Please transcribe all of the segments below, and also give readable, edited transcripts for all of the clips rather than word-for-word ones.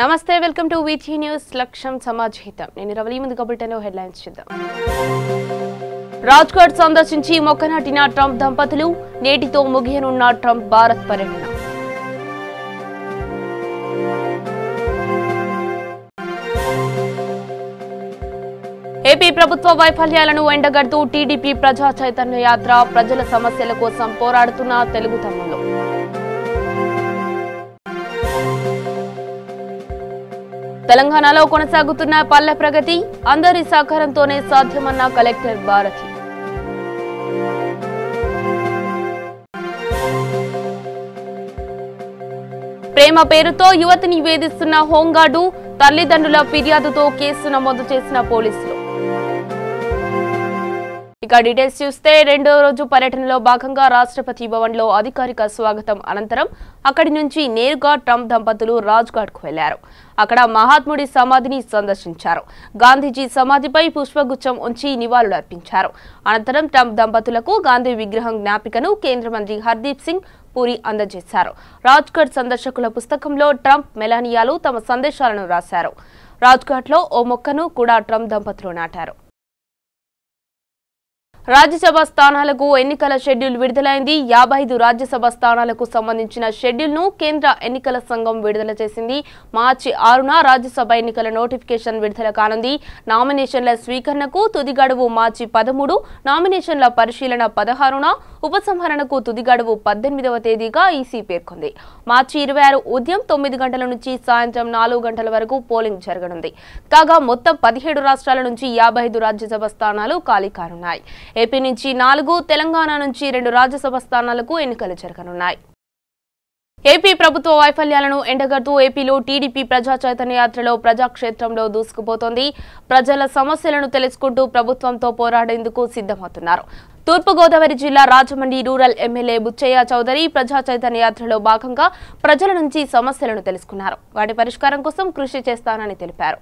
నమస్తే welcome to వీటీ news లక్ష్యం సమాజహితం నేను రవలి ముందుగా బులెటిన్లో హెడ్లైన్స్ చూద్దాం. రాజ్కోట్ సందర్శించి మొక్కనాటిన ట్రంప్ దంపతులు నేటితో ముగియనున్న ట్రంప్ భారత్ పర్యటన. ఏపీ ప్రభుత్వ వైఫల్యాలను ఎండగడుతూ టీడీపీ ప్రజా చైతన్య యాత్ర ప్రజల సమస్యల కోసం పోరాడుతున్న తెలుగు తమ్ముళ్లు. తెలంగాణలో కొనసాగుతున్న పల్లె ప్రగతి అందరి సహకారంతోనే సాధ్యమన్న కలెక్టర్ భారతి. ప్రేమ పేరుతో యువతిని వేధిస్తున్న హోంగార్డు తల్లిదండ్రుల ఫిర్యాదుతో కేసు నమోదు చేసిన పోలీసులు. ఇక డీటెయిల్స్ చూస్తే రెండో రోజు పర్యటనలో భాగంగా రాష్ట్రపతి భవన్ లో అధికారిక స్వాగతం అనంతరం అక్కడి నుంచి నేరుగా ట్రంప్ దంపతులు రాజ్ఘాట్ కు వెళ్లారు. అక్కడ మహాత్ముడి సమాధిని సందర్శించారు. గాంధీజీ సమాధిపై పుష్పగుచ్చం ఉంచి నివాళులర్పించారు. అనంతరం ట్రంప్ దంపతులకు గాంధీ విగ్రహం జ్ఞాపికను కేంద్ర మంత్రి హర్దీప్ సింగ్ పూరి అందజేశారు. రాజ్ఘాట్ సందర్శకుల పుస్తకంలో ట్రంప్ మెలానియాలు తమ సందేశాలను రాశారు. రాజ్ఘాట్ లో ఓ మొక్కను కూడా ట్రంప్ దంపతులు నాటారు. రాజ్యసభ స్థానాలకు ఎన్నికల షెడ్యూల్ విడుదలైంది. 55 రాజ్యసభ స్థానాలకు సంబంధించిన షెడ్యూల్ ను కేంద్ర ఎన్నికల సంఘం విడుదల చేసింది. మార్చి 6న రాజ్యసభ ఎన్నికల నోటిఫికేషన్ విడుదల కానుంది. నామినేషన్ల స్వీకరణకు తుది గడువు మార్చి 13, నామినేషన్ల పరిశీలన 16న, ఉపసంహరణకు తుది గడువు 18వ తేదీగా ఈసీ పేర్కొంది. మార్చి 26 ఉదయం 9 గంటల నుంచి సాయంత్రం 4 గంటల వరకు పోలింగ్ జరగనుంది. కాగా మొత్తం 17 రాష్ట్రాల నుంచి 55 రాజ్యసభ స్థానాలు ఖాళీ కానున్నాయి. ఏపీ నుంచి 4, తెలంగాణ నుంచి 2 రాజ్యసభ స్థానాలకు ఎన్నికలు జరగనున్నాయి. ఏపీ ప్రభుత్వ వైఫల్యాలను ఎండగడుతూ ఏపీలో టీడీపీ ప్రజా చైతన్య యాత్రలో ప్రజాక్షేత్రంలో దూసుకుపోతోంది. ప్రజల సమస్యలను తెలుసుకుంటూ ప్రభుత్వంతో పోరాడేందుకు సిద్ధమవుతున్నారు. తూర్పుగోదావరి జిల్లా రాజమండ్రి రూరల్ ఎమ్మెల్యే బుచ్చయ్య చౌదరి ప్రజా చైతన్య యాత్రలో భాగంగా ప్రజల నుంచి సమస్యలను తెలుసుకున్నారు. వాటి పరిష్కారం కోసం కృషి చేస్తానని తెలిపారు.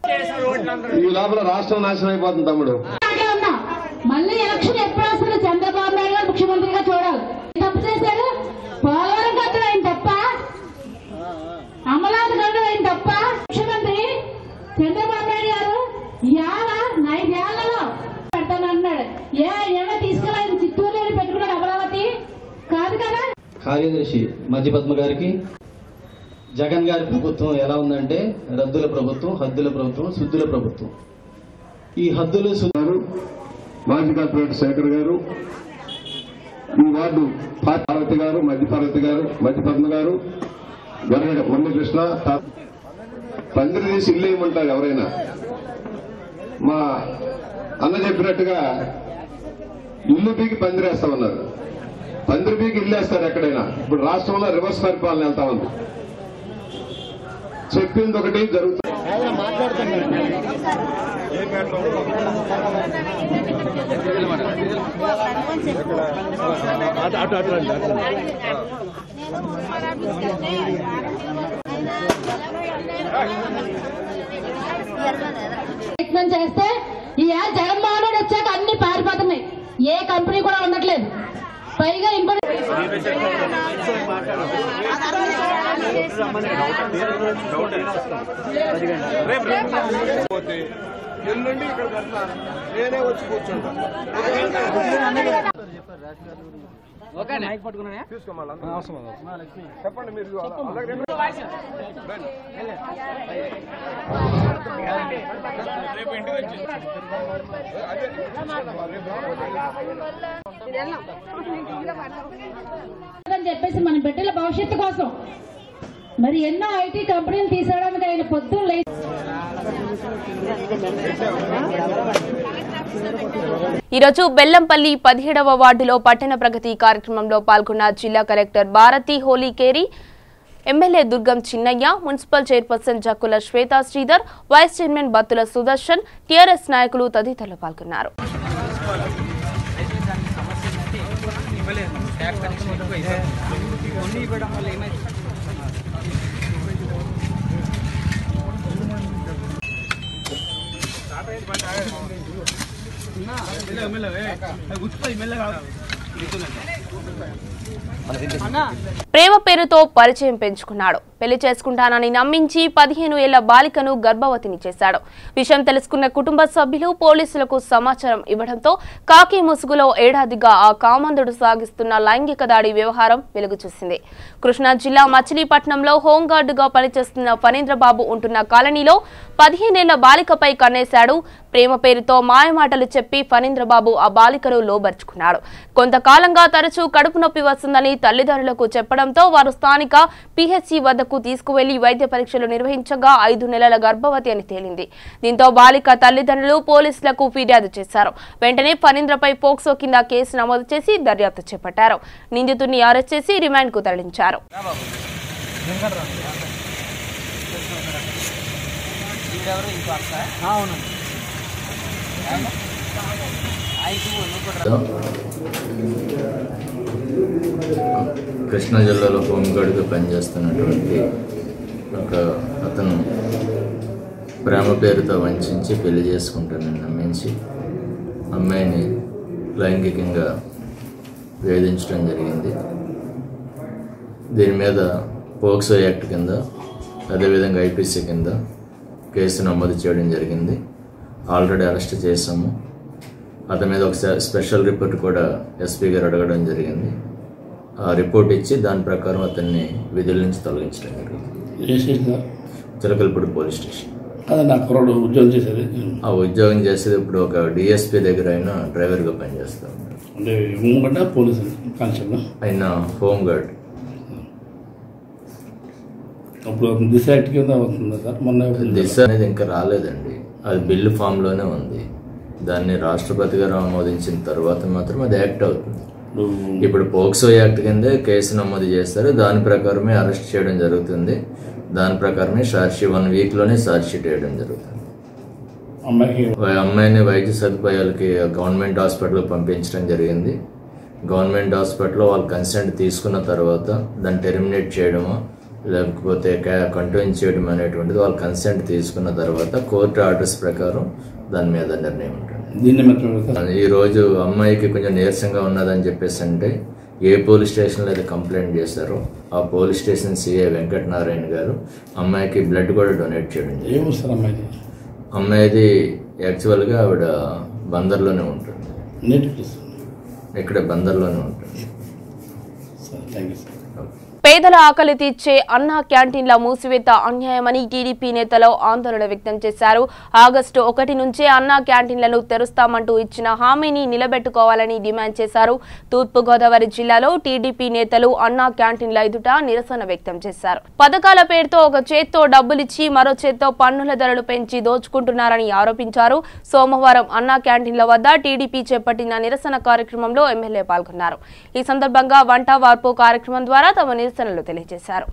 మళ్ళీ ఎలక్షన్ ఎప్పుడు వస్తుంది? చంద్రబాబు నాయుడు గారు ముఖ్యమంత్రిగా చూడాలి. తప్పు చేశాడు. పోలవరం కట్టడం ఆయన తప్ప, అమలావతి కట్టడం ఆయన తప్ప. ముఖ్యమంత్రి చంద్రబాబు నాయుడు గారు 5 ఏళ్లలో పెడతానన్నాడు. ఏమో తీసుకెళ్ళి చిత్తూరులో పెట్టుకున్నాడు. అమరావతి కాదు కదా. కార్యదర్శి మధ్యపద్మ గారికి జగన్ గారి ప్రభుత్వం ఎలా ఉందంటే రద్దుల ప్రభుత్వం, హద్దుల ప్రభుత్వం, శుద్ధుల ప్రభుత్వం. ఈ హద్దులు మాజీ కార్పొరేటర్ శేఖర్ గారు, ఈ వార్డు పార్వతి గారు, మధ్యపార్వతి గారు, మధ్యపద్మ గారు, మురళీకృష్ణ పందిరి తీసి ఇల్లు వేయమంటారు ఎవరైనా. మా అన్న చెప్పినట్టుగా ఇల్లు పీకి పందిరేస్తామన్నారు. పందిరి పీకి ఇల్లు వేస్తారు ఎక్కడైనా. ఇప్పుడు రాష్ట్రంలో రివర్స్ పరిపాలన వెళ్తా ఉంది. చెప్పింది ఒకటి జరుగుతుంది. ప్రయత్నం చేస్తే ఈ జగన్మోహన్ రెడ్డి వచ్చాక అన్ని పారిపోతున్నాయి. ఏ కంపెనీ కూడా ఉండట్లేదు. పైగా ఇంకోటి ఎల్లుండి ఇక్కడ కడతాను, నేనే వచ్చి కూర్చుంటాను. చెప్పండి మీరు. అని చెప్పేసి మన బిడ్డల భవిష్యత్తు కోసం మరి ఎన్నో ఐటీ కంపెనీలు తీసుకోవడానికి ఆయన పొద్దున్న లేదు. ఈరోజు బెల్లంపల్లి 17వ వార్డులో పట్టణ ప్రగతి కార్యక్రమంలో పాల్గొన్న జిల్లా collector Bharathi Holikeri, MLA Durgam Chinnaiah, municipal chairperson Jakkula Shweta Sridhar, vice chairman Battula Sudarshan, TRS నాయకులు తదితరులు పాల్గొన్నారు. మెల్లగా ప్రేమ పేరుతో పరిచయం పెంచుకున్నాడు. పెళ్లి చేసుకుంటానని నమ్మించి 15 ఏళ్ల బాలికను గర్భవతిని చేశాడు. విషయం తెలుసుకున్న కుటుంబ సభ్యులు పోలీసులకు సమాచారం ఇవ్వడంతో కాకి ముసుగులో ఏడాదిగా ఆ కామందుడు సాగిస్తున్న లైంగిక దాడి వ్యవహారం వెలుగు చూసింది. కృష్ణా జిల్లా మచిలీపట్నంలో హోంగార్డుగా పనిచేస్తున్న ఫణీంద్రబాబు ఉంటున్న కాలనీలో 15 ఏళ్ల బాలికపై కన్నేశాడు. ప్రేమ పేరుతో మాయమాటలు చెప్పి ఫణీంద్రబాబు ఆ బాలికను లోబర్చుకున్నాడు. కొంతకాలంగా తరచూ కడుపు నొప్పి వస్తుందని తల్లిదండ్రులకు చెప్పడంతో వారు స్థానిక పిహెచ్సి వద్దకు తీసుకువెళ్లి వైద్య పరీక్షలు నిర్వహించగా 5 నెలల గర్భవతి అని తేలింది. దీంతో బాలిక తల్లిదండ్రులు పోలీసులకు ఫిర్యాదు చేశారు. వెంటనే ఫణీంద్రపై పోక్సో కింద కేసు నమోదు చేసి దర్యాప్తు చేపట్టారు. నిందితుడిని అరెస్ట్ చేసి రిమాండ్కు తరలించారు. కృష్ణా జిల్లాలో హోంగార్డుగా పనిచేస్తున్నటువంటి ఒక అతను ప్రేమ పేరుతో వంచి పెళ్లి చేసుకుంటానని నమ్మించి అమ్మాయిని లైంగికంగా వేధించడం జరిగింది. దీని మీద పోక్సో యాక్ట్ కింద అదేవిధంగా ఐపీసీ కింద కేసు నమోదు చేయడం జరిగింది. ఆల్రెడీ అరెస్ట్ చేశాము. అతని మీద ఒక స్పెషల్ రిపోర్ట్ కూడా ఎస్పీ గారు అడగడం జరిగింది. ఆ రిపోర్ట్ ఇచ్చి దాని ప్రకారం అతన్ని విధుల నుంచి తొలగించడం జరిగింది. Chilakalapudi police station. ఆ ఉద్యోగం చేసేది ఇప్పుడు ఒక డిఎస్పీ దగ్గర అయినా డ్రైవర్గా పనిచేస్తాం. ఆయన హోంగార్డ్. దిశ అనేది ఇంకా రాలేదండి. అది బిల్లు ఫామ్లోనే ఉంది. దాన్ని రాష్ట్రపతి గారు ఆమోదించిన తర్వాత మాత్రం అది యాక్ట్ అవుతుంది. ఇప్పుడు పోక్సో యాక్ట్ కిందే కేసు నమోదు చేస్తారు. దాని ప్రకారమే అరెస్ట్ చేయడం జరుగుతుంది. దాని ప్రకారమే సాక్షి 1 వీక్లోనే సాక్షిట్ వేయడం జరుగుతుంది. అమ్మాయిని వైద్య సదుపాయాలకి గవర్నమెంట్ హాస్పిటల్కి పంపించడం జరిగింది. గవర్నమెంట్ హాస్పిటల్లో వాళ్ళు కన్సెంట్ తీసుకున్న తర్వాత దాన్ని టెర్మినేట్ చేయడమో లేకపోతే కంటిన్యూ చేయడం అనేటువంటిది వాళ్ళు కన్సెంట్ తీసుకున్న తర్వాత కోర్టు ఆర్డర్స్ ప్రకారం దాని మీద నిర్ణయం ఉంటుంది. ఈరోజు అమ్మాయికి కొంచెం నీరసంగా ఉన్నదని చెప్పేసి అంటే ఏ పోలీస్ స్టేషన్లో అయితే కంప్లైంట్ చేశారో ఆ పోలీస్ స్టేషన్ సిఐ వెంకటనారాయణ గారు అమ్మాయికి బ్లడ్ కూడా డొనేట్ చేయడం జరిగింది. అమ్మాయిది యాక్చువల్గా ఆవిడ బందర్లోనే ఉంటుంది. ఇక్కడ బందర్లోనే ఉంటుంది. పేదల ఆకలి తీర్చే అన్నా క్యాంటీన్ల మూసివేత అన్యాయమని టీడీపీ నేతలు ఆందోళన వ్యక్తం చేశారు. ఆగస్టు 1 నుంచే అన్నా క్యాంటీన్లను తెరుస్తామంటూ ఇచ్చిన హామీని నిలబెట్టుకోవాలని డిమాండ్ చేశారు. తూర్పుగోదావరి జిల్లాలో టీడీపీ నేతలు అన్నా క్యాంటీన్ల ఎదుట నిరసన వ్యక్తం చేశారు. పథకాల పేరుతో ఒక చేత్తో డబ్బులిచ్చి మరో చేత్తో పన్నుల ధరలు పెంచి దోచుకుంటున్నారని ఆరోపించారు. సోమవారం అన్నా క్యాంటీన్ల వద్ద టీడీపీ చేపట్టిన నిరసన కార్యక్రమంలో ఎమ్మెల్యే పాల్గొన్నారు. ఈ సందర్భంగా వంట వార్పు కార్యక్రమం ద్వారా తమ నిరసనలు తెలియజేశారు.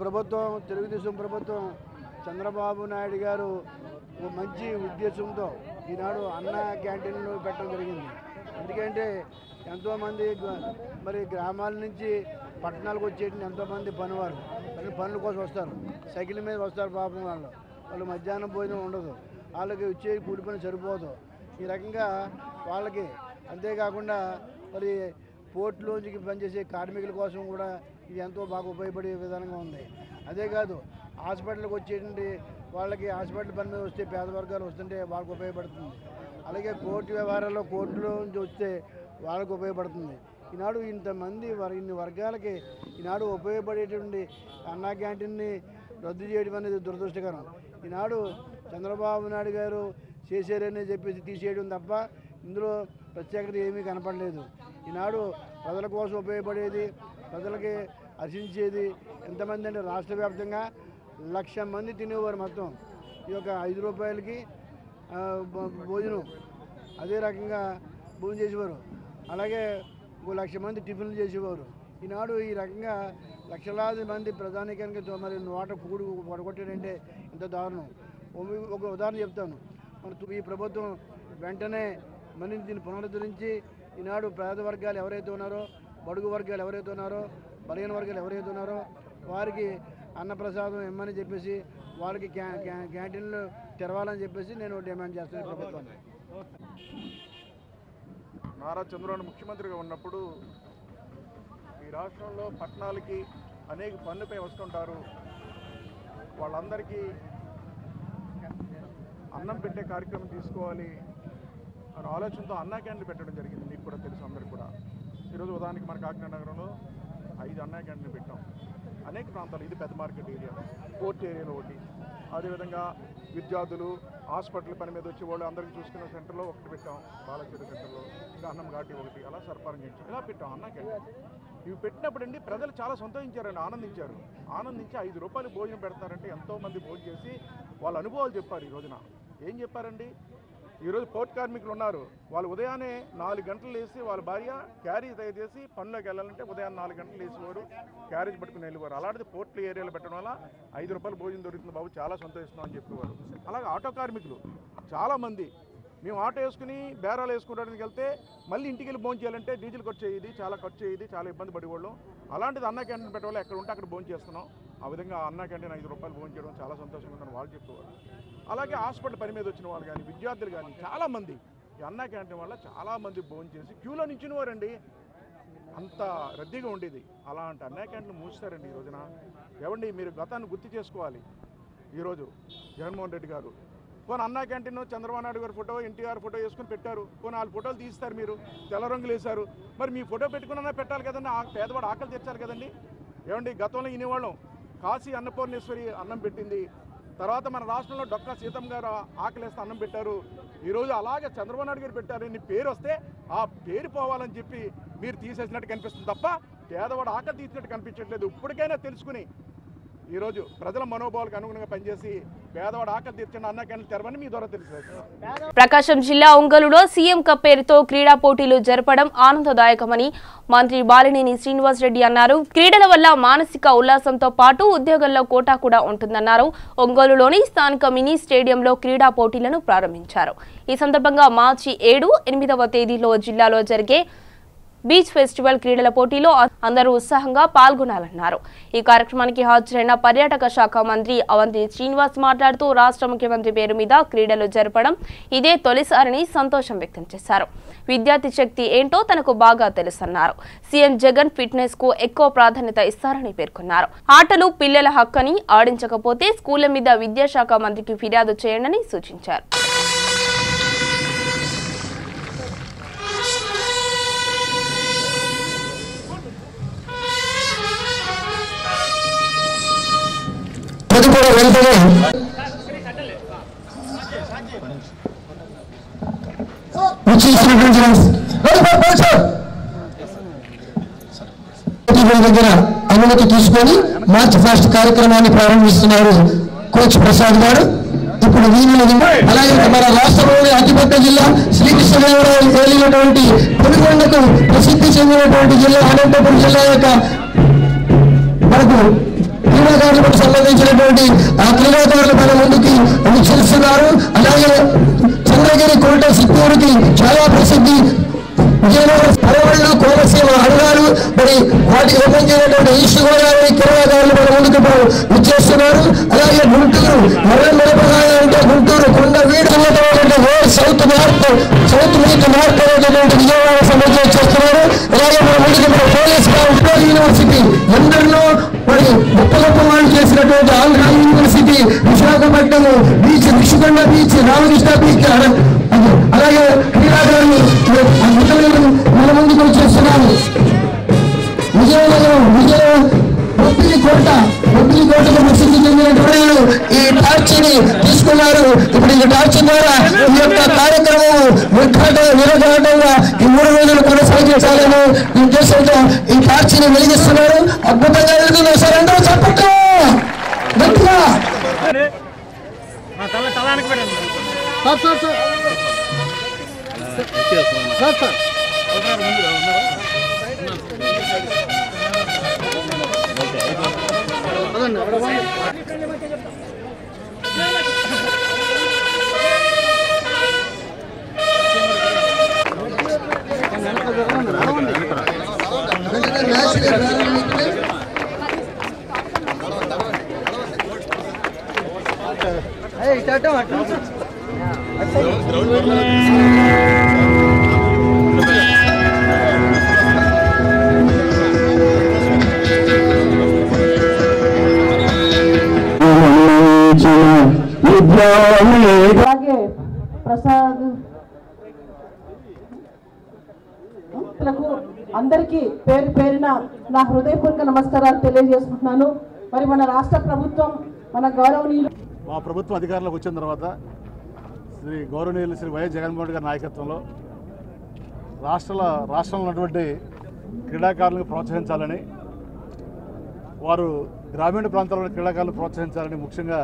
ప్రభుత్వం తెలుగుదేశం ప్రభుత్వం చంద్రబాబు నాయుడు గారు మంచి ఉద్దేశంతో ఈనాడు అన్న క్యాంటీన్లు పెట్టడం జరిగింది. ఎందుకంటే ఎంతోమంది మరి గ్రామాల నుంచి పట్టణాలకు వచ్చేటి ఎంతోమంది పనివారు పనుల కోసం వస్తారు, సైకిల్ మీద వస్తారు. పాపం వాళ్ళు మధ్యాహ్నం భోజనం ఉండదు, వాళ్ళకి వచ్చే కూలి పని సరిపోదు. ఈ రకంగా వాళ్ళకి అంతేకాకుండా మరి పోర్టులోంచి పనిచేసే కార్మికుల కోసం కూడా ఇది ఎంతో బాగా ఉపయోగపడే విధానంగా ఉంది. అదే కాదు హాస్పిటల్కి వచ్చేటువంటి వాళ్ళకి హాస్పిటల్ పని మీద వస్తే పేద వర్గాలు వస్తుంటే వాళ్ళకు ఉపయోగపడుతుంది. అలాగే కోర్టు వ్యవహారాల్లో కోర్టులో నుంచి వస్తే వాళ్ళకు ఉపయోగపడుతుంది. ఈనాడు ఇంతమంది ఇన్ని వర్గాలకి ఈనాడు ఉపయోగపడేటువంటి అన్నా క్యాంటీన్ని రద్దు చేయడం అనేది దురదృష్టకరం. ఈనాడు చంద్రబాబు నాయుడు గారు చేశారని చెప్పేసి తీసేయడం తప్ప ఇందులో ప్రత్యేకత ఏమీ కనపడలేదు. ఈనాడు ప్రజల కోసం ఉపయోగపడేది, ప్రజలకి హర్షించేది ఎంతమంది అంటే రాష్ట్ర వ్యాప్తంగా 1,00,000 మంది తినేవారు మొత్తం ఈ యొక్క 5 రూపాయలకి భోజనం. అదే రకంగా భోజనం చేసేవారు. అలాగే 1,00,000 మంది టిఫిన్లు చేసేవారు. ఈనాడు ఈ రకంగా లక్షలాది మంది ప్రధానికానికి మరి నోట కూడు పడగొట్టాడంటే ఇంత దారుణం. ఒక ఉదాహరణ చెప్తాను. మన ఈ ప్రభుత్వం వెంటనే మళ్ళీ దీన్ని పునరుద్ధరించి ఈనాడు పేద వర్గాలు ఎవరైతే ఉన్నారో, బడుగు వర్గాలు ఎవరైతే ఉన్నారో, బలహీన వర్గాలు ఎవరైతే ఉన్నారో వారికి అన్నప్రసాదం ఇమ్మని చెప్పేసి వాళ్ళకి క్యాంటీన్లు తెరవాలని చెప్పేసి నేను డిమాండ్ చేస్తున్నాను ప్రభుత్వాన్ని. నారా చంద్రబాబు ముఖ్యమంత్రిగా ఉన్నప్పుడు ఈ రాష్ట్రంలో పట్టణాలకి అనేక పన్నుపై వస్తుంటారు. వాళ్ళందరికీ అన్నం పెట్టే కార్యక్రమం తీసుకోవాలి అనే ఆలోచనతో అన్నా క్యాంటీన్లు పెట్టడం జరిగింది. మీకు కూడా తెలుసు, అందరికీ కూడా. ఈరోజు ఉదాహరణకి మన కాకినాడ నగరంలో 5 అన్నా క్యాంటీన్లు పెట్టాం. అనేక ప్రాంతాలు, ఇది పెద్ద మార్కెట్ ఏరియా, కోర్ట్ ఏరియాలో ఒకటి, అదేవిధంగా విద్యార్థులు హాస్పిటల్ పని మీద వచ్చే వాళ్ళు అందరికీ చూసుకునే సెంటర్లో ఒకటి పెట్టాం, బాలచేరు సెంటర్లో, ఇంకా అన్నం ఘాటి ఒకటి, అలా సర్పారం చేయించాం, ఇలా పెట్టాం అన్నా క్యాంటీన్. ఇవి పెట్టినప్పుడు అండి ప్రజలు చాలా సంతోషించారండి, ఆనందించి 5 రూపాయలు భోజనం పెడతారంటే ఎంతోమంది భోజనం చేసి వాళ్ళ అనుభవాలు చెప్పారు. ఈ రోజున ఏం చెప్పారండి? ఈరోజు పోర్ట్ కార్మికులు ఉన్నారు, వాళ్ళు ఉదయాన్నే 4 గంటలు లేచి వాళ్ళ భార్య క్యారేజ్ తయారు చేసి పనిలోకి వెళ్ళాలంటే ఉదయాన్నే 4 గంటలు లేచేవారు, క్యారేజ్ పట్టుకుని వెళ్ళేవారు. అలాంటిది పోర్ట్ ఏరియాలో పెట్టడం వల్ల 5 రూపాయలు భోజనం దొరుకుతుంది బాబు, చాలా సంతోషిస్తున్నాం అని చెప్పేవారు. అలాగే ఆటో కార్మికులు చాలామంది, మేము ఆటో వేసుకుని బేరాలు వేసుకోవడానికి వెళ్తే మళ్ళీ ఇంటికి వెళ్ళి భోజనం చేయాలంటే డీజిల్ ఖర్చు అయ్యేది, చాలా ఖర్చు అయ్యేది, చాలా ఇబ్బంది పడేవాళ్ళం. అలాంటిది అన్నా క్యాంటీన్ పెట్టే వాళ్ళు ఎక్కడ ఉంటే అక్కడ భోజనం చేస్తున్నాం. ఆ విధంగా అన్నా క్యాంటీన్ 5 రూపాయలు భోజనం చేయడం చాలా సంతోషంగా ఉందని వాళ్ళు చెప్పేవారు. అలాగే హాస్పిటల్ పని మీద వచ్చిన వాళ్ళు కానీ, విద్యార్థులు కానీ చాలామంది ఈ అన్నా క్యాంటీన్ వల్ల చాలామంది భోజనం చేసి క్యూలో నించునేవారండి, అంత రద్దీగా ఉండేది. అలాంటి అన్నా క్యాంటీన్లు మూస్తారండి ఈ రోజున. ఏమండి మీరు గతాన్ని గుర్తు చేసుకోవాలి. ఈరోజు జగన్మోహన్ రెడ్డి గారు పోనీ అన్నా క్యాంటీన్ చంద్రబాబు నాయుడు గారి ఫోటో, ఎన్టీఆర్ ఫోటో వేసుకుని పెట్టారు. పోనీ 4 ఫోటోలు తీస్తారు, మీరు తెల్ల రంగులు వేశారు. మరి మీ ఫోటో పెట్టుకున్నా పెట్టాలి కదండి, ఆ పేదవాడు ఆకలి తెచ్చారు కదండి. ఏమండి గతంలో వినేవాళ్ళం కాశీ అన్నపూర్ణేశ్వరి అన్నం పెట్టింది, తర్వాత మన రాష్ట్రంలో డొక్కా సీతమ్మ గారు ఆకలేస్తే అన్నం పెట్టారు. ఈరోజు అలాగే చంద్రబాబు నాయుడు గారు పెట్టారు. నీ పేరు వస్తే ఆ పేరు పోవాలని చెప్పి మీరు తీసేసినట్టు కనిపిస్తుంది తప్ప పేదవాడు ఆకలి తీసినట్టు కనిపించట్లేదు. ఇప్పటికైనా తెలుసుకుని ఈరోజు ప్రజల మనోభావాలకు అనుగుణంగా పనిచేసి పేదవాడు ఆకలి తీర్చండి అన్నా క్యాంటీన్లు తెరవని మీ ద్వారా తెలుసు. ప్రకాశం జిల్లా ఒంగోలులో సీఎం కప్ పేరుతో క్రీడా పోటీలు జరపడం ఆనందదాయకమని మంత్రి బాలినేని శ్రీనివాస్ రెడ్డి అన్నారు. క్రీడల వల్ల మానసిక ఉల్లాసంతో పాటు ఉద్యోగాల్లో కోటా కూడా ఉంటుందన్నారు. ఒంగోలులోని స్థానిక మినీ స్టేడియంలో క్రీడా పోటీలను ప్రారంభించారు. ఈ సందర్భంగా మార్చి 7, 8వ తేదీలో జిల్లాలో జరిగే బీచ్ ఫెస్టివల్ క్రీడల పోటీలో అందరూ ఉత్సాహంగా పాల్గొనాలన్నారు. ఈ కార్యక్రమానికి హాజరైన పర్యాటక శాఖ మంత్రి అవంతి శ్రీనివాస్ మాట్లాడుతూ రాష్ట్ర ముఖ్యమంత్రి పేరు మీద క్రీడలు జరపడం ఇదే తొలిసారని సంతోషం వ్యక్తం చేశారు. విద్యార్థి శక్తి ఏంటో తనకు బాగా తెలుసన్నారు. సీఎం జగన్ ఫిట్నెస్ కు ఎక్కువ ప్రాధాన్యత ఇస్తారని పేర్కొన్నారు. ఆటలు పిల్లల హక్కని, ఆడించకపోతే స్కూళ్ల మీద విద్యాశాఖ మంత్రికి ఫిర్యాదు చేయండి సూచించారు. దగ్గర అనుమతి తీసుకొని మార్చ్ ఫస్ట్ కార్యక్రమాన్ని ప్రారంభిస్తున్నారు కోచ్ ప్రసాద్ గారు. ఇప్పుడు అలాగే మన రాష్ట్రంలోని అతిపెద్ద జిల్లా శ్రీకృష్ణదేవరాయలు తేలినటువంటి పులిగొండకు ప్రసిద్ధి చెందినటువంటి జిల్లా అనంతపురం జిల్లా యొక్క మనకు క్రీడాకారులకు సంబంధించినటువంటి ఆ క్రీడాకారులు మన ముందుకి చేస్తున్నారు. అలాగే చంద్రగిరి కోట చిత్తూరుకి చాలా ప్రసిద్ధి, విజయనగరం పరవళ్ళు, కోనసీమ అడగాలు, మరి వాటికి సంబంధించినటువంటి ఈస్ట్ గోదావరి క్రీడాకారులు మన ముందుకు వచ్చేస్తున్నారు. అలాగే గుంటూరు అంటే గుంటూరు కొండ వీడు సౌత్ మీట్ మార్క్ అనేటువంటి విజయవాడ సంబంధించి చేస్తున్నారు. అలాగే పోలీసుగా ఉప్రా యూనివర్సిటీ ఎందరినో మరి గొప్ప గొప్ప వాళ్ళు చేసినటువంటి Andhra university, Visakhapatnam beach, Rishikonda beach, Ramakrishna beach, అలాగే క్రీడాకారులు మన ముందుకు వచ్చేస్తున్నారు. విజయనగరం బొబ్బిలికోటకు ప్రసిద్ధి చెందినటువంటి ఈ టార్చిని తీసుకున్నారు. ఇప్పుడు ఈ టార్చి ద్వారా ఈ యొక్క కార్యక్రమం నిరఘాటంగా ఈ 3 రోజులు కొనసాగించాలని ఉద్దేశంతో ఈ టార్చిని వెలిగిస్తున్నారు. అద్భుతంగా వెలుగుతుంది. సార్ అందరూ చెప్పట్టు గట్టిగా అలాగే ప్రసాద్ అందరికీ పేరు పేరున నా హృదయపూర్వక నమస్కారాలు తెలియజేసుకుంటున్నాను. మరి మన రాష్ట్ర ప్రభుత్వం, మన గౌరవనీయులు, మా ప్రభుత్వం అధికారంలోకి వచ్చిన తర్వాత గౌరవనీయులు శ్రీ వైఎస్ జగన్మోహన్ రెడ్డి గారి నాయకత్వంలో రాష్ట్రంలో ఉన్నటువంటి క్రీడాకారులను ప్రోత్సహించాలని, వారు గ్రామీణ ప్రాంతాల్లో క్రీడాకారులను ప్రోత్సహించాలని, ముఖ్యంగా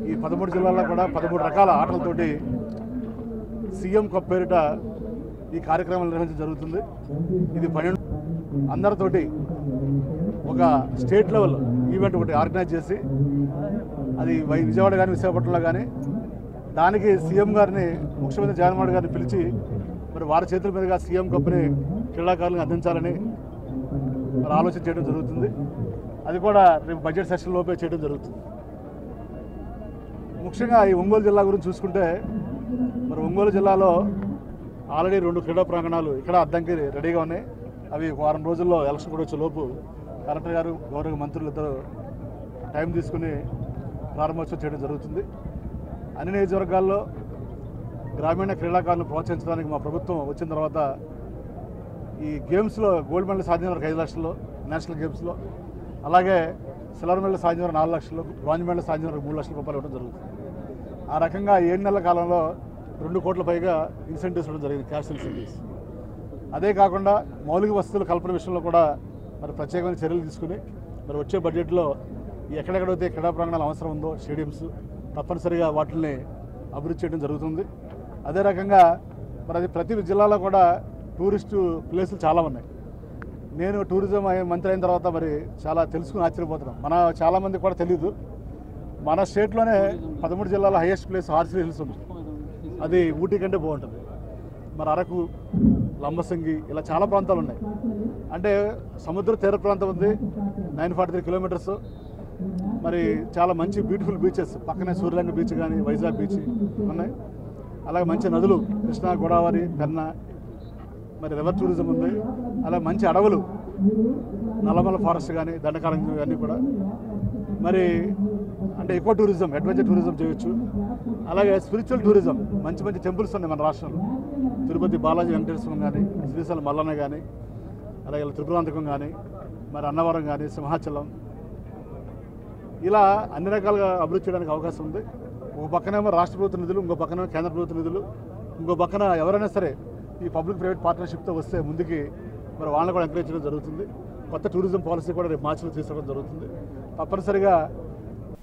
ఈ 13 జిల్లాల్లో కూడా 13 రకాల ఆటలతోటి సీఎం కప్ పేరిట ఈ కార్యక్రమాలు నిర్వహించడం జరుగుతుంది. ఇది 12 అందరితోటి ఒక స్టేట్ లెవెల్ ఈవెంట్ ఒకటి ఆర్గనైజ్ చేసి, అది విజయవాడ కానీ విశాఖపట్నంలో కానీ, దానికి సీఎం గారిని, ముఖ్యమంత్రి జగన్మోహన్ గారిని పిలిచి మరి వారి చేతుల మీదుగా సీఎం కప్ని క్రీడాకారులను అందించాలని మరి ఆలోచన చేయడం జరుగుతుంది. అది కూడా రేపు బడ్జెట్ సెషన్ లోపే చేయడం జరుగుతుంది. ముఖ్యంగా ఈ ఒంగోలు జిల్లా గురించి చూసుకుంటే, మరి ఒంగోలు జిల్లాలో ఆల్రెడీ 2 క్రీడా ప్రాంగణాలు ఇక్కడ అద్దంకి రెడీగా ఉన్నాయి. అవి 1 వారం రోజుల్లో ఎలక్షన్ కూడా వచ్చే లోపు కలెక్టర్ గారు, గౌరవ మంత్రులు ఇద్దరు టైం తీసుకుని ప్రారంభోత్సవం చేయడం జరుగుతుంది. అన్ని నియోజకవర్గాల్లో గ్రామీణ క్రీడాకారులను ప్రోత్సహించడానికి మా ప్రభుత్వం వచ్చిన తర్వాత ఈ గేమ్స్లో గోల్డ్ మెడల్ సాధించిన 5 లక్షలు నేషనల్ గేమ్స్లో, అలాగే సిల్వర్ మెడల్ సాధించిన 4 లక్షలు, బ్రాంజ్ మెడల్ సాధించిన 3 లక్షల రూపాయలు ఇవ్వడం జరుగుతుంది. ఆ రకంగా 7 నెలల కాలంలో 2 కోట్ల పైగా ఇన్సెంటివ్స్ ఇవ్వడం జరిగింది, క్యాష్ ఇన్సెంటివ్స్. అదే కాకుండా మౌలిక వసతుల కల్పన విషయంలో కూడా మరి ప్రత్యేకమైన చర్యలు తీసుకుని మరి వచ్చే బడ్జెట్లో ఎక్కడెక్కడైతే క్రీడా ప్రాంగణాలు అవసరం ఉందో స్టేడియంస్ తప్పనిసరిగా వాటిని అభివృద్ధి చేయడం జరుగుతుంది. అదే రకంగా మరి అది ప్రతి జిల్లాలో కూడా టూరిస్టు ప్లేసులు చాలా ఉన్నాయి. నేను టూరిజం మంత్రి అయిన తర్వాత మరి చాలా తెలుసుకుని ఆశ్చర్యపోతున్నాం. చాలామంది కూడా తెలియదు, మన స్టేట్లోనే 13 జిల్లాలో హైయెస్ట్ ప్లేస్ హార్సిలీ హిల్స్ ఉంది. అది ఊటీ కంటే బాగుంటుంది. మరి అరకు, లంబసింగి ఇలా చాలా ప్రాంతాలు ఉన్నాయి. అంటే సముద్ర తీర ప్రాంతం ఉంది, 943 కిలోమీటర్స్. మరి చాలా మంచి బ్యూటిఫుల్ బీచెస్, పక్కనే సూర్యలంక బీచ్ కానీ వైజాగ్ బీచ్ ఉన్నాయి. అలాగే మంచి నదులు కృష్ణా, గోదావరి, పెన్నా, మరి రివర్ టూరిజం ఉంది. అలాగే మంచి అడవులు, నల్లమల ఫారెస్ట్ కానీ, దండకారణ్యం ఇవన్నీ కూడా. మరి అంటే ఎక్కువ టూరిజం, అడ్వెంచర్ టూరిజం చేయొచ్చు. అలాగే స్పిరిచువల్ టూరిజం, మంచి మంచి టెంపుల్స్ ఉన్నాయి మన రాష్ట్రంలో. తిరుపతి బాలాజీ వెంకటేశ్వరం కానీ, శ్రీశైలం మల్లన్న కానీ, అలాగే త్రిపురాంతకం కానీ, మరి అన్నవరం కానీ, సింహాచలం, ఇలా అన్ని రకాలుగా అభివృద్ధి చేయడానికి అవకాశం ఉంది. ఒక పక్కనేమో రాష్ట్ర ప్రభుత్వ నిధులు, ఇంకో పక్కనేమో కేంద్ర ప్రభుత్వ నిధులు, ఇంకో పక్కన ఎవరైనా సరే ఈ పబ్లిక్ ప్రైవేట్ పార్ట్నర్షిప్తో వస్తే ముందుకి మరి వాళ్ళని కూడా ఎంకరేజ్ చేయడం జరుగుతుంది. కొత్త టూరిజం పాలసీ కూడా రేపు మార్చిలో తీసుకోవడం జరుగుతుంది. తప్పనిసరిగా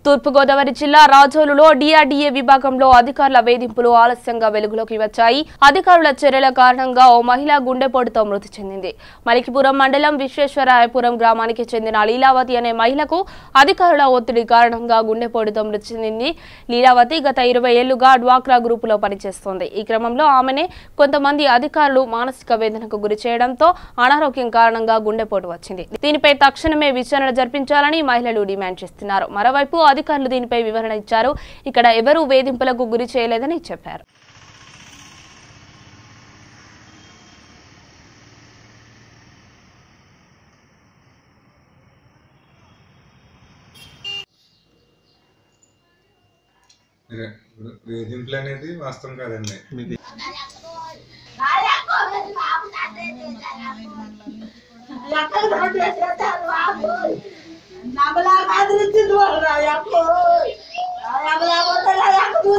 తూర్పుగోదావరి జిల్లా రాజోలులో డిఆర్డీఏ విభాగంలో అధికారుల వేధింపులు ఆలస్యంగా వెలుగులోకి వచ్చాయి. అధికారుల చర్యల కారణంగా ఓ మహిళ గుండెపోటుతో మృతి చెందింది. మలికిపురం మండలం విశ్వేశ్వరాయపురం గ్రామానికి చెందిన లీలావతి అనే మహిళకు అధికారుల ఒత్తిడి కారణంగా గుండెపోటుతో మృతి చెందింది. లీలావతి గత 20 ఏళ్లుగా డ్వాక్రా గ్రూపులో పనిచేస్తోంది. ఈ క్రమంలో ఆమెనే కొంతమంది అధికారులు మానసిక వేదనకు గురి చేయడంతో అనారోగ్యం కారణంగా గుండెపోటు వచ్చింది. దీనిపై తక్షణమే విచారణ జరిపించాలని మహిళలు డిమాండ్ చేస్తున్నారు. మరోవైపు అధికారులు దీనిపై వివరణ ఇచ్చారు. ఇక్కడ ఎవరూ వేధింపులకు గురి చేయలేదని చెప్పారు. జిల్లా 1 వేధింపులు అనేది వాస్తవం కాదండి.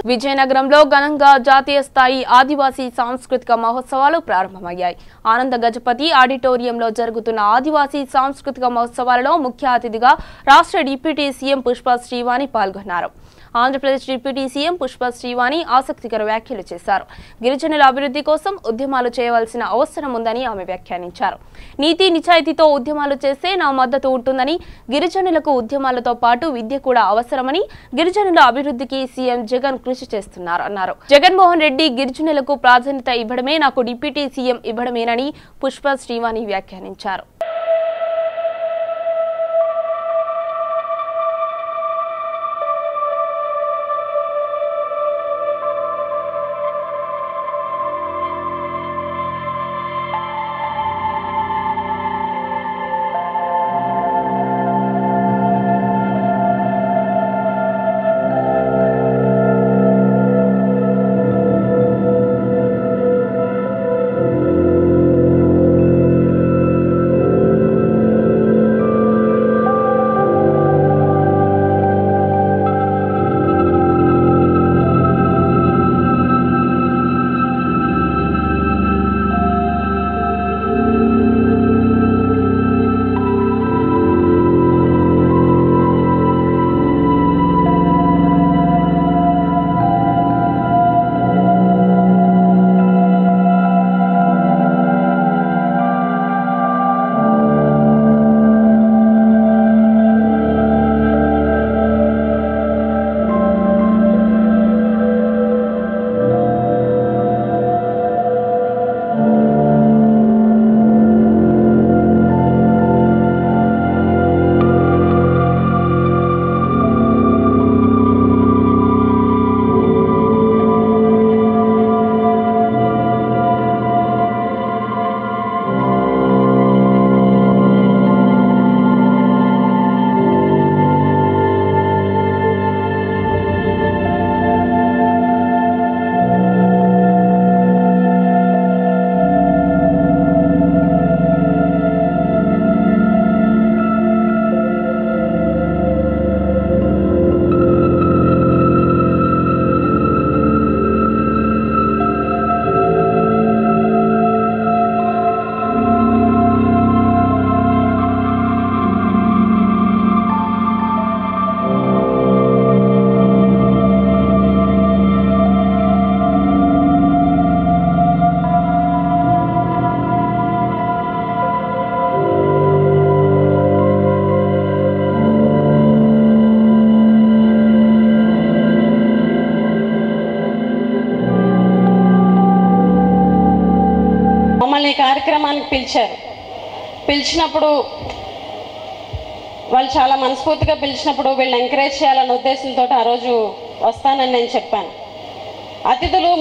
విజయనగరంలో ఘనంగా జాతీయ స్థాయి ఆదివాసీ సాంస్కృతిక మహోత్సవాలు ప్రారంభమయ్యాయి. ఆనంద గజపతి ఆడిటోరియంలో జరుగుతున్న ఆదివాసీ సాంస్కృతిక మహోత్సవాలలో ముఖ్య అతిథిగా రాష్ట్ర డిప్యూటీ సీఎం పుష్ప శ్రీవాణి పాల్గొన్నారు. ఆంధ్రప్రదేశ్ డిప్యూటీ సీఎం పుష్ప శ్రీవాణి ఆసక్తికర వ్యాఖ్యలు చేశారు. గిరిజనుల అభివృద్ధి కోసం ఉద్యమాలు చేయవలసిన అవసరం ఉందని ఆమె వ్యాఖ్యానించారు. నీతి నిజాయితీతో ఉద్యమాలు చేస్తే నా మద్దతు ఉంటుందని, గిరిజనులకు ఉద్యమాలతో పాటు విద్య కూడా అవసరమని, గిరిజనుల అభివృద్ధికి సీఎం జగన్ కృషి చేస్తున్నారు అన్నారు. జగన్మోహన్ రెడ్డి గిరిజనులకు ప్రాధాన్యత ఇవ్వడమే నాకు డిప్యూటీ సీఎం ఇవ్వడమేనని పుష్ప శ్రీవాణి వ్యాఖ్యానించారు. కార్యక్రమానికి పిలిచినప్పుడు వాళ్ళు చాలా మనస్ఫూర్తిగా పిలిచినప్పుడు వీళ్ళని ఎంకరేజ్ చేయాలన్న ఉద్దేశంతో ఆ రోజు వస్తానని నేను చెప్పాను.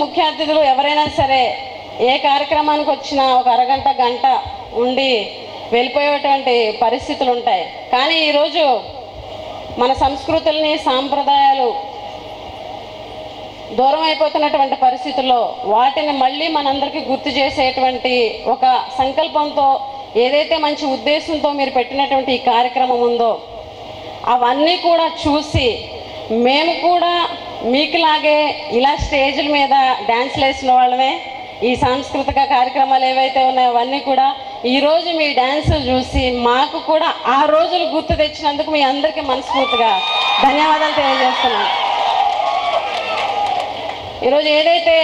ముఖ్య అతిథులు ఎవరైనా సరే ఏ కార్యక్రమానికి వచ్చినా ఒక అరగంట గంట ఉండి వెళ్ళిపోయేటువంటి పరిస్థితులు ఉంటాయి. కానీ ఈరోజు మన సంస్కృతుల్ని సాంప్రదాయాలు దూరం అయిపోతున్నటువంటి పరిస్థితుల్లో వాటిని మళ్ళీ మనందరికీ గుర్తు చేసేటువంటి ఒక సంకల్పంతో ఏదైతే మంచి ఉద్దేశంతో మీరు పెట్టినటువంటి ఈ కార్యక్రమం ఉందో అవన్నీ కూడా చూసి మేము కూడా మీకులాగే ఇలా స్టేజ్ల మీద డ్యాన్స్లు వేసిన వాళ్ళమే. ఈ సాంస్కృతిక కార్యక్రమాలు ఏవైతే ఉన్నాయో అవన్నీ కూడా ఈరోజు మీ డ్యాన్స్ చూసి మాకు కూడా ఆ రోజులు గుర్తు తెచ్చినందుకు మీ అందరికీ మనస్ఫూర్తిగా ధన్యవాదాలు తెలియజేస్తున్నాను. ఈరోజు ఏదైతే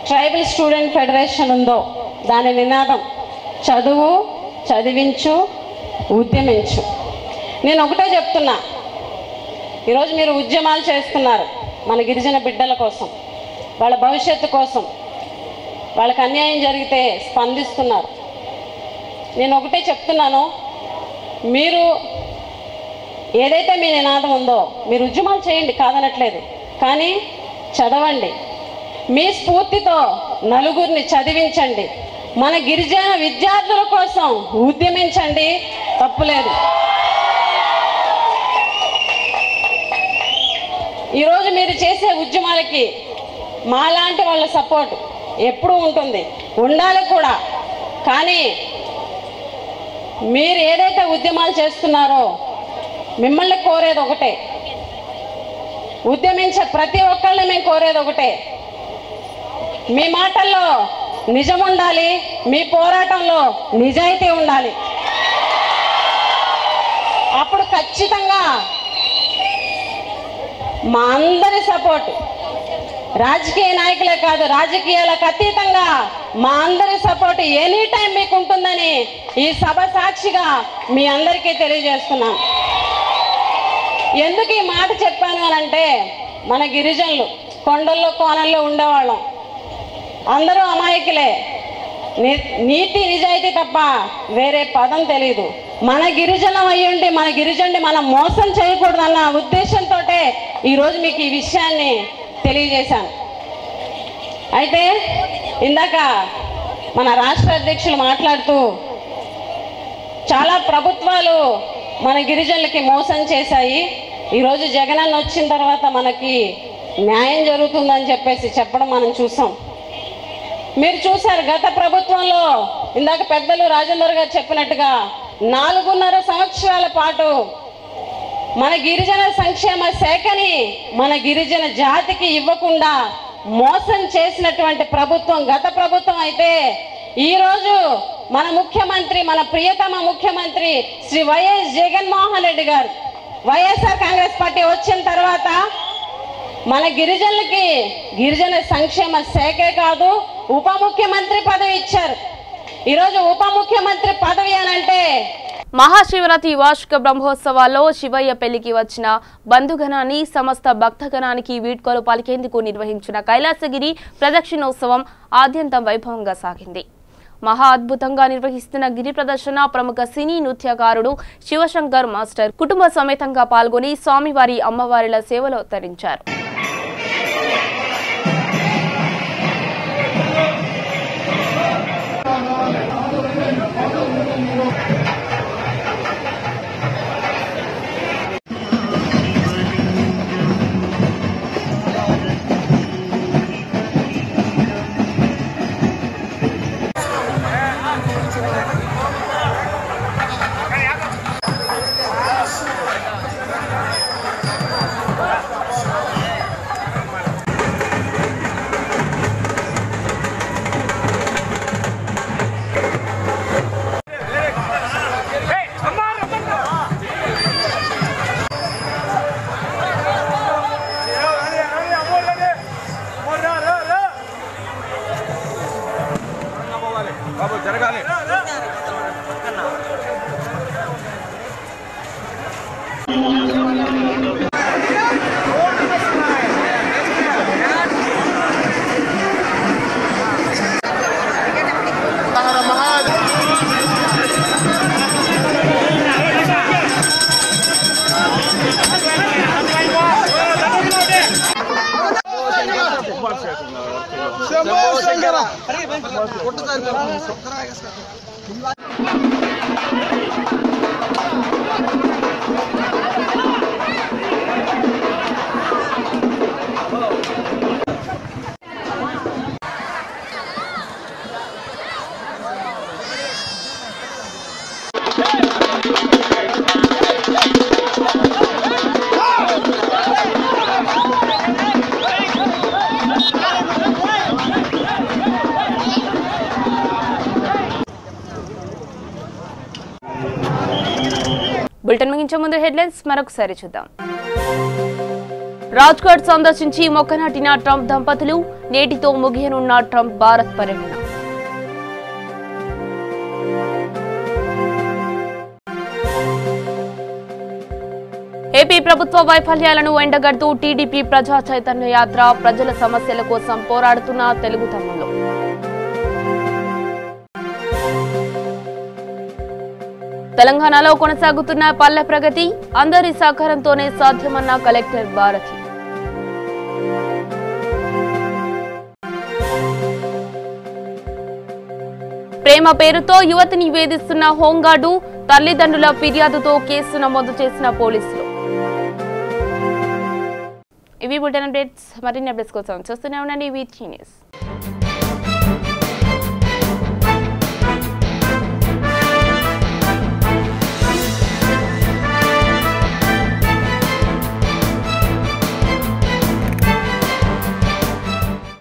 ట్రైబల్ స్టూడెంట్ ఫెడరేషన్ ఉందో దాని నినాదం చదువు, చదివించు, ఉద్యమించు. నేను ఒకటే చెప్తున్నా, ఈరోజు మీరు ఉద్యమాలు చేస్తున్నారు మన గిరిజన బిడ్డల కోసం, వాళ్ళ భవిష్యత్తు కోసం. వాళ్ళకి అన్యాయం జరిగితే స్పందిస్తున్నారు. నేను ఒకటే చెప్తున్నాను, మీరు ఏదైతే మీ నినాదం ఉందో మీరు ఉద్యమాలు చేయండి, కాదనట్లేదు. కానీ చదవండి, మీ స్ఫూర్తితో నలుగురిని చదివించండి, మన గిరిజన విద్యార్థుల కోసం ఉద్యమించండి, తప్పులేదు. ఈరోజు మీరు చేసే ఉద్యమాలకి మాలాంటి వాళ్ళ సపోర్ట్ ఎప్పుడూ ఉంటుంది, ఉండాలి కూడా. కానీ మీరు ఏదైతే ఉద్యమాలు చేస్తున్నారో మిమ్మల్ని కోరేది ఒకటే, ఉద్యమించే ప్రతి ఒక్కళ్ళని మేము కోరేది ఒకటే, మీ మాటల్లో నిజం ఉండాలి, మీ పోరాటంలో నిజాయితీ ఉండాలి. అప్పుడు ఖచ్చితంగా మా అందరి సపోర్ట్, రాజకీయ నాయకులే కాదు, రాజకీయాలకు అతీతంగా మా అందరి సపోర్ట్ ఎనీ టైం మీకు ఉంటుందని ఈ సభ సాక్షిగా మీ అందరికీ తెలియజేస్తున్నాను. ఎందుకు ఈ మాట చెప్పాను అనంటే, మన గిరిజనులు కొండల్లో కోనల్లో ఉండేవాళ్ళం, అందరూ అమాయకులే, నీతి నిజాయితీ తప్ప వేరే పదం తెలీదు. మన గిరిజనం అయ్యుండి మన గిరిజనుని మనం మోసం చేయకూడదన్న ఉద్దేశంతో ఈరోజు మీకు ఈ విషయాన్ని తెలియజేశాను. అయితే ఇందాక మన రాష్ట్ర అధ్యక్షులు మాట్లాడుతూ చాలా ప్రభుత్వాలు మన గిరిజనులకి మోసం చేశాయి, ఈరోజు జగనన్న వచ్చిన తర్వాత మనకి న్యాయం జరుగుతుందని చెప్పడం మనం చూసాం. మీరు చూశారు గత ప్రభుత్వంలో ఇందాక పెద్దలు రాజేందర్ గారు చెప్పినట్టుగా 4.5 సంవత్సరాల పాటు మన గిరిజన సంక్షేమ శాఖని మన గిరిజన జాతికి ఇవ్వకుండా మోసం చేసినటువంటి ప్రభుత్వం గత ప్రభుత్వం అయితే, ఈరోజు మన ముఖ్యమంత్రి, మన ప్రియతమ ముఖ్యమంత్రి శ్రీ వైఎస్ జగన్మోహన్ రెడ్డి గారు వైఎస్ఆర్ కాంగ్రెస్ పార్టీ వచ్చిన తర్వాత మన గిరిజనులకి గిరిజన సంక్షేమ శాఖే కాదు ఉప ముఖ్యమంత్రి పదవి ఇచ్చారు. ఈరోజు ఉప ముఖ్యమంత్రి పదవి అనంటే మహాశివరాత్రి వార్షిక బ్రహ్మోత్సవాల్లో శివయ్య పెళ్లికి వచ్చిన బంధుగణాన్ని సమస్త భక్తగణానికి వీడ్కోలు పలికేందుకు నిర్వహించిన కైలాసగిరి ప్రదక్షిణోత్సవం ఆద్యంతం వైభవంగా సాగింది. మహా అద్భుతంగా నిర్వహిస్తున్న గిరి ప్రదర్శన ప్రముఖ సినీ నృత్యకారుడు శివశంకర్ మాస్టర్ కుటుంబ సమేతంగా పాల్గొని స్వామివారి అమ్మవారిల సేవలో తరించారు. బులెటిన్ ముగించే ముందు హెడ్లైన్స్ మరొకసారి చూద్దాం. రాజ్కోట్ సందర్శించి మొక్క నాటిన ట్రంప్ దంపతులు, నేటితో ముగియనున్న ట్రంప్ భారత్ పర్యటన. ఏపీ ప్రభుత్వ వైఫల్యాలను ఎండగడుతూ టీడీపీ ప్రజా చైతన్య యాత్ర, ప్రజల సమస్యల కోసం పోరాడుతున్న తెలుగు తమ్ముళ్ళు. తెలంగాణలో కొనసాగుతున్న పల్లె ప్రగతి, అందరి సహకారంతోనే సాధ్యమన్న కలెక్టర్ భారతి. ప్రేమ పేరుతో యువతిని వేధిస్తున్న హోంగార్డు, తల్లిదండ్రుల ఫిర్యాదుతో కేసు నమోదు చేసిన పోలీసులు. ఇవి బులెటిన్ అప్డేట్స్. మరిన్ని అప్డేట్స్ కోసం చూస్తూనే ఉండండి వీటీవీ న్యూస్.